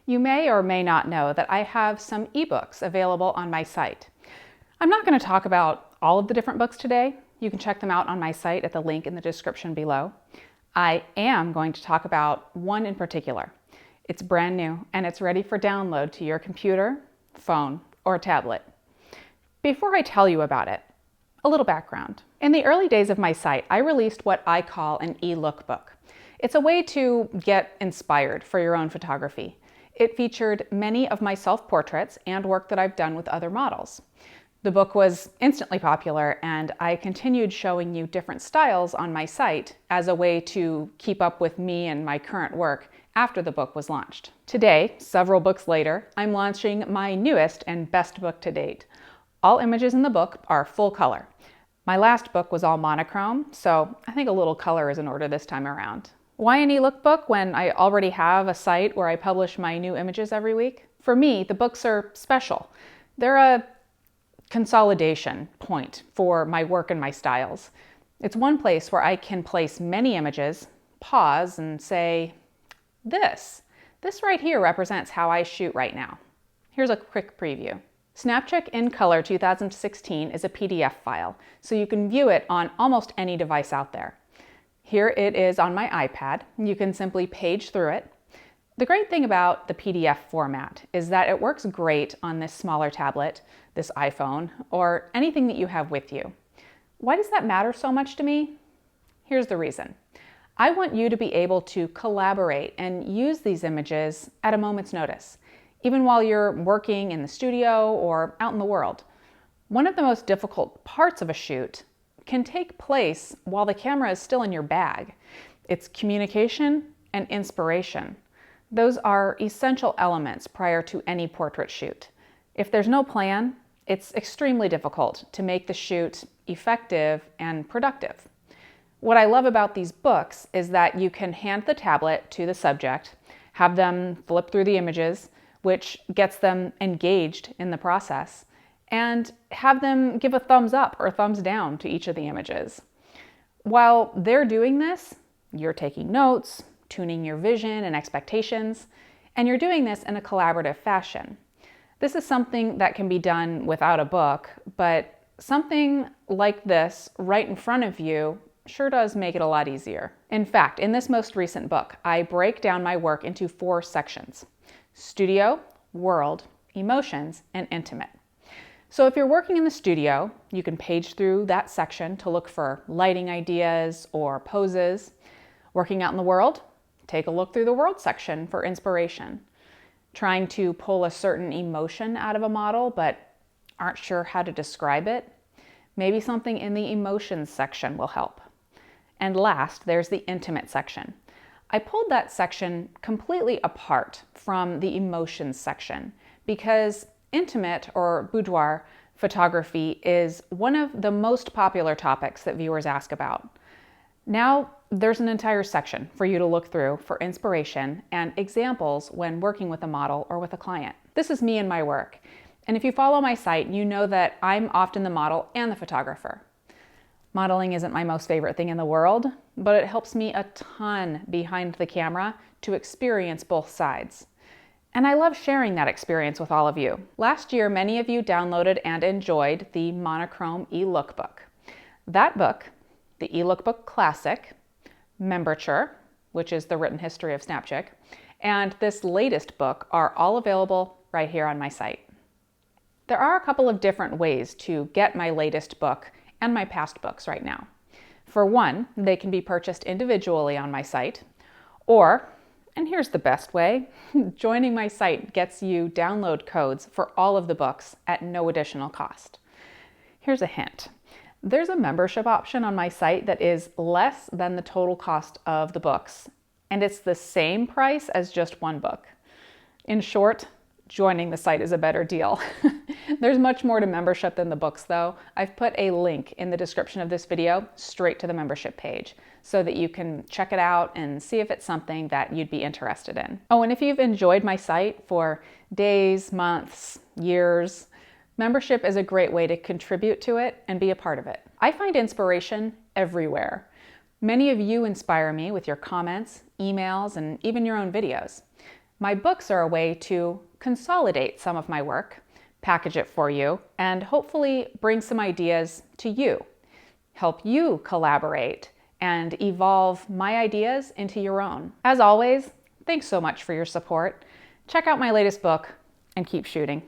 You may or may not know that I have some ebooks available on my site. I'm not going to talk about all of the different books today. You can check them out on my site at the link in the description below. I am going to talk about one in particular. It's brand new and it's ready for download to your computer, phone, or tablet. Before I tell you about it, a little background. In the early days of my site, I released what I call an e-lookbook. It's a way to get inspired for your own photography. It featured many of my self-portraits and work that I've done with other models. The book was instantly popular, and I continued showing you different styles on my site as a way to keep up with me and my current work after the book was launched. Today, several books later, I'm launching my newest and best book to date. All images in the book are full color. My last book was all monochrome, so I think a little color is in order this time around. Why an e-lookbook when I already have a site where I publish my new images every week? For me, the books are special. They're a consolidation point for my work and my styles. It's one place where I can place many images, pause, and say, this right here represents how I shoot right now. Here's a quick preview. SnapChick in Color 2016 is a PDF file, so you can view it on almost any device out there. Here it is on my iPad. You can simply page through it. The great thing about the PDF format is that it works great on this smaller tablet, this iPhone, or anything that you have with you. Why does that matter so much to me? Here's the reason. I want you to be able to collaborate and use these images at a moment's notice, even while you're working in the studio or out in the world. One of the most difficult parts of a shoot can take place while the camera is still in your bag. It's communication and inspiration. Those are essential elements prior to any portrait shoot. If there's no plan, it's extremely difficult to make the shoot effective and productive. What I love about these books is that you can hand the tablet to the subject, have them flip through the images, which gets them engaged in the process, and have them give a thumbs up or thumbs down to each of the images. While they're doing this, you're taking notes, tuning your vision and expectations, and you're doing this in a collaborative fashion. This is something that can be done without a book, but something like this right in front of you sure does make it a lot easier. In fact, in this most recent book, I break down my work into 4 sections: studio, world, emotions, and intimate. So if you're working in the studio, you can page through that section to look for lighting ideas or poses. Working out in the world, take a look through the world section for inspiration. Trying to pull a certain emotion out of a model but aren't sure how to describe it? Maybe something in the emotions section will help. And last, there's the intimate section. I pulled that section completely apart from the emotions section because intimate or boudoir photography is one of the most popular topics that viewers ask about. Now, there's an entire section for you to look through for inspiration and examples when working with a model or with a client. This is me and my work. And if you follow my site, you know that I'm often the model and the photographer. Modeling isn't my most favorite thing in the world, but it helps me a ton behind the camera to experience both sides. And I love sharing that experience with all of you. Last year, many of you downloaded and enjoyed the monochrome e-lookbook. That book, the e-lookbook classic, Memberture, which is the written history of SnapChick, and this latest book are all available right here on my site. There are a couple of different ways to get my latest book and my past books right now. For one, they can be purchased individually on my site, or, and here's the best way, joining my site gets you download codes for all of the books at no additional cost. Here's a hint. There's a membership option on my site that is less than the total cost of the books, and it's the same price as just one book. In short, joining the site is a better deal. There's much more to membership than the books though. I've put a link in the description of this video straight to the membership page so that you can check it out and see if it's something that you'd be interested in. Oh, and if you've enjoyed my site for days, months, years, membership is a great way to contribute to it and be a part of it. I find inspiration everywhere. Many of you inspire me with your comments, emails, and even your own videos. My books are a way to consolidate some of my work, package it for you, and hopefully bring some ideas to you, help you collaborate, and evolve my ideas into your own. As always, thanks so much for your support. Check out my latest book and keep shooting.